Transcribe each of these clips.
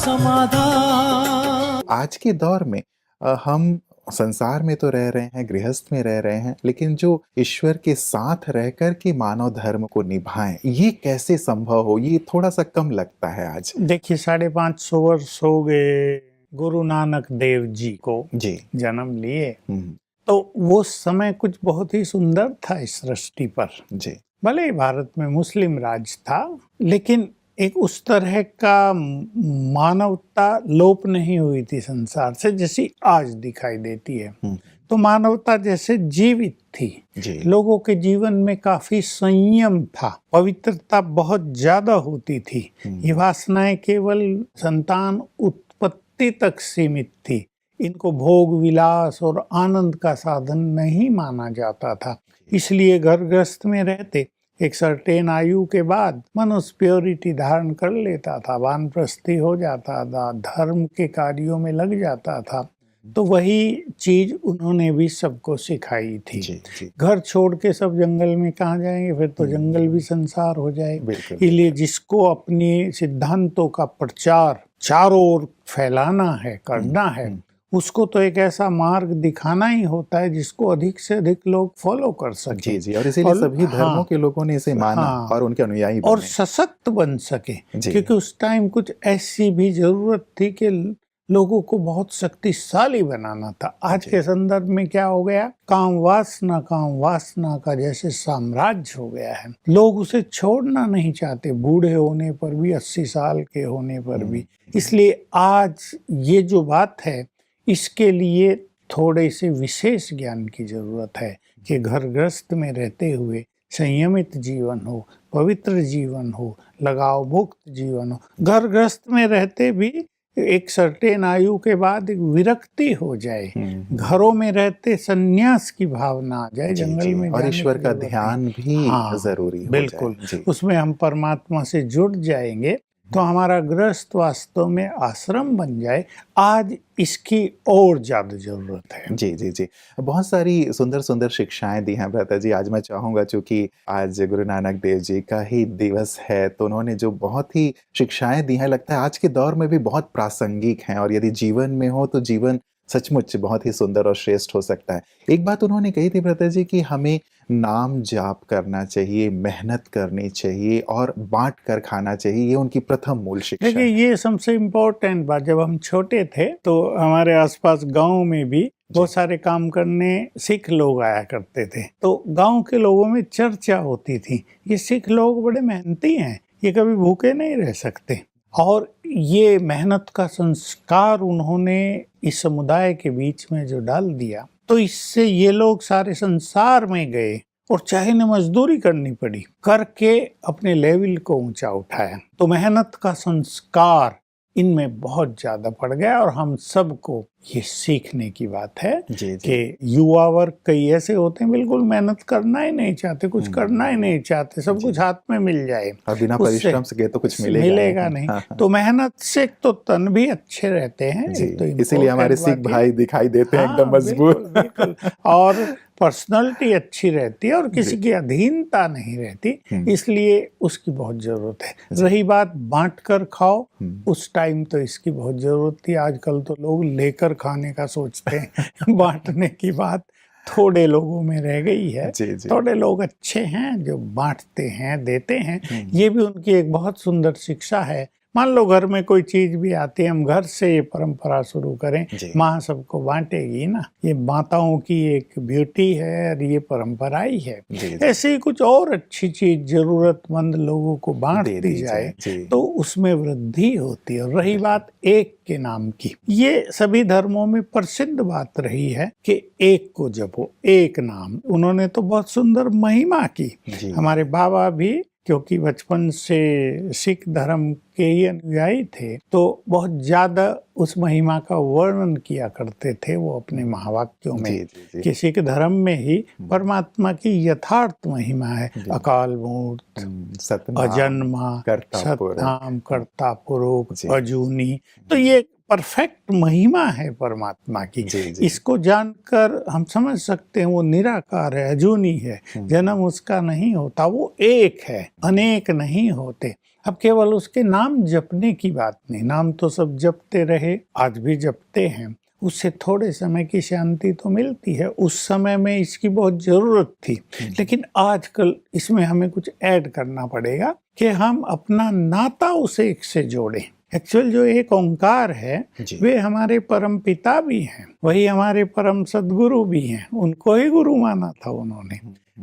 समाधान। आज के दौर में हम संसार में तो रह रहे हैं, गृहस्थ में रह रहे हैं, लेकिन जो ईश्वर के साथ रहकर के मानव धर्म को निभाएं, ये कैसे संभव हो, ये थोड़ा सा कम लगता है आज। देखिए 550 वर्ष हो गए गुरु नानक देव जी को जी। जन्म लिए, तो वो समय कुछ बहुत ही सुंदर था इस सृष्टि पर। जी। भले ही भारत में मुस्लिम राज था, लेकिन एक उस तरह का मानवता लोप नहीं हुई थी संसार से जैसी आज दिखाई देती है। तो मानवता जैसे जीवित थी। जी। लोगों के जीवन में काफी संयम था, पवित्रता बहुत ज्यादा होती थी। ये वासनाएं केवल संतान उत्पत्ति तक सीमित थी। इनको भोग विलास और आनंद का साधन नहीं माना जाता था। इसलिए घर गृहस्थ में रहते एक सर्टेन आयु के बाद मनुष्य प्योरिटी धारण कर लेता था, वानप्रस्थी हो जाता था, धर्म के कार्यों में लग जाता था। तो वही चीज उन्होंने भी सबको सिखाई थी। जी, जी। घर छोड़ के सब जंगल में कहाँ जाएंगे, फिर तो जंगल भी संसार हो जाए। इसलिए जिसको अपनी सिद्धांतों का प्रचार चारों ओर फैलाना है, करना है, उसको तो एक ऐसा मार्ग दिखाना ही होता है जिसको अधिक से अधिक लोग फॉलो कर सके। जी जी। और इसीलिए सभी धर्मों के लोगों ने इसे माना और उनके अनुयायी बने और सशक्त बन सके। क्योंकि उस टाइम कुछ ऐसी भी जरूरत थी कि लोगों को बहुत शक्तिशाली बनाना था। आज के संदर्भ में क्या हो गया, काम वासना का जैसे साम्राज्य हो गया है। लोग उसे छोड़ना नहीं चाहते, बूढ़े होने पर भी, 80 साल के होने पर भी। इसलिए आज ये जो बात है, इसके लिए थोड़े से विशेष ज्ञान की जरूरत है कि घर गृहस्थ में रहते हुए संयमित जीवन हो, पवित्र जीवन हो, लगाव मुक्त जीवन हो। घर गृहस्थ में रहते भी एक सर्टेन आयु के बाद एक विरक्ति हो जाए, घरों में रहते संन्यास की भावना आ जाए, जंगल में और ईश्वर का ध्यान भी जरूरी हो जाए। बिल्कुल, उसमें हम परमात्मा से जुड़ जाएंगे तो हमारा गृहस्थ वास्तव में आश्रम बन जाए। आज इसकी और ज्यादा जरूरत है। जी जी जी। बहुत सारी सुंदर सुंदर शिक्षाएं दी हैं भ्राता जी। आज मैं चाहूंगा, चूंकि आज गुरु नानक देव जी का ही दिवस है, तो उन्होंने जो बहुत ही शिक्षाएं दी हैं, लगता है आज के दौर में भी बहुत प्रासंगिक हैं, और यदि जीवन में हो तो जीवन सचमुच बहुत ही सुंदर और श्रेष्ठ हो सकता है। एक बात उन्होंने कही थी भ्राता जी कि हमें नाम जाप करना चाहिए, मेहनत करनी चाहिए और बांट कर खाना चाहिए। ये उनकी प्रथम मूल शिक्षा है। देखिए, ये सबसे इम्पोर्टेंट बात, जब हम छोटे थे तो हमारे आसपास गांव में भी बहुत सारे काम करने सिख लोग आया करते थे। तो गांव के लोगों में चर्चा होती थी, ये सिख लोग बड़े मेहनती हैं, ये कभी भूखे नहीं रह सकते। और ये मेहनत का संस्कार उन्होंने इस समुदाय के बीच में जो डाल दिया, तो इससे ये लोग सारे संसार में गए और चाहे न मजदूरी करनी पड़ी, करके अपने लेवल को ऊंचा उठाया। तो मेहनत का संस्कार इनमें बहुत ज्यादा पड़ गया, और हम सबको ये सीखने की बात है कि युवा वर्ग कई ऐसे होते हैं बिल्कुल मेहनत करना ही नहीं चाहते, कुछ करना ही नहीं चाहते, सब कुछ हाथ में मिल जाए और बिना परिश्रम से गए तो कुछ मिलेगा नहीं। तो मेहनत से तो तन भी अच्छे रहते हैं, तो इसीलिए हमारे सिख भाई दिखाई देते हैं एकदम मजबूत, और पर्सनालिटी अच्छी रहती है और किसी की अधीनता नहीं रहती, इसलिए उसकी बहुत जरूरत है। रही बात बांट कर खाओ, उस टाइम तो इसकी बहुत जरूरत थी। आजकल तो लोग लेकर खाने का सोचते हैं। बांटने की बात थोड़े लोगों में रह गई है। थोड़े लोग अच्छे हैं जो बांटते हैं, देते हैं। ये भी उनकी एक बहुत सुंदर शिक्षा है। मान लो घर में कोई चीज भी आती है, हम घर से ये परंपरा शुरू करें, माँ सबको बांटेगी ना, ये माताओं की एक ब्यूटी है और ये परंपरा ही है। ऐसे ही कुछ और अच्छी चीज जरूरतमंद लोगों को बांट दी जाए तो उसमें वृद्धि होती है। और रही बात एक के नाम की, ये सभी धर्मों में प्रसिद्ध बात रही है कि एक को जपो, एक नाम। उन्होंने तो बहुत सुंदर महिमा की। हमारे बाबा भी क्योंकि बचपन से सिख धर्म के ही अनुयायी थे, तो बहुत ज्यादा उस महिमा का वर्णन किया करते थे वो अपने महावाक्यों में कि सिख धर्म में ही परमात्मा की यथार्थ महिमा है। अकाल मूर्त, अजन्मा, सतनाम, कर्ता पुरुष, अजूनी। तो ये परफेक्ट महिमा है परमात्मा की। इसको जानकर हम समझ सकते हैं वो निराकार है, अजूनी है, जन्म उसका नहीं होता, वो एक है, अनेक नहीं होते। अब केवल उसके नाम जपने की बात नहीं, नाम तो सब जपते रहे, आज भी जपते हैं, उससे थोड़े समय की शांति तो मिलती है, उस समय में इसकी बहुत जरूरत थी, लेकिन आजकल इसमें हमें कुछ ऐड करना पड़ेगा कि हम अपना नाता उस एक से जोड़ें। एक्चुअल जो एक ओंकार है वे हमारे परम पिता भी हैं, वही हमारे परम सद्गुरु भी हैं, उनको ही गुरु माना था उन्होंने।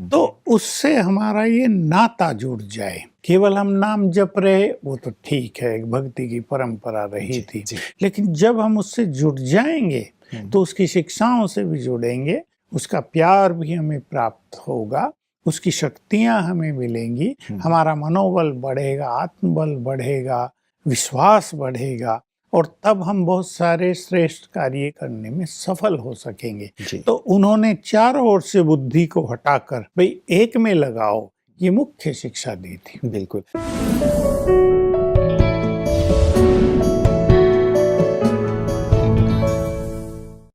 तो उससे हमारा ये नाता जुड़ जाए। केवल हम नाम जप रहे वो तो ठीक है, एक भक्ति की परंपरा रही थी, लेकिन जब हम उससे जुड़ जाएंगे तो उसकी शिक्षाओं से भी जुड़ेंगे, उसका प्यार भी हमें प्राप्त होगा, उसकी शक्तियां हमें मिलेंगी, हमारा मनोबल बढ़ेगा, आत्मबल बढ़ेगा, विश्वास बढ़ेगा, और तब हम बहुत सारे श्रेष्ठ कार्य करने में सफल हो सकेंगे। तो उन्होंने चारों ओर से बुद्धि को हटाकर भाई एक में लगाओ, ये मुख्य शिक्षा दी थी। बिल्कुल।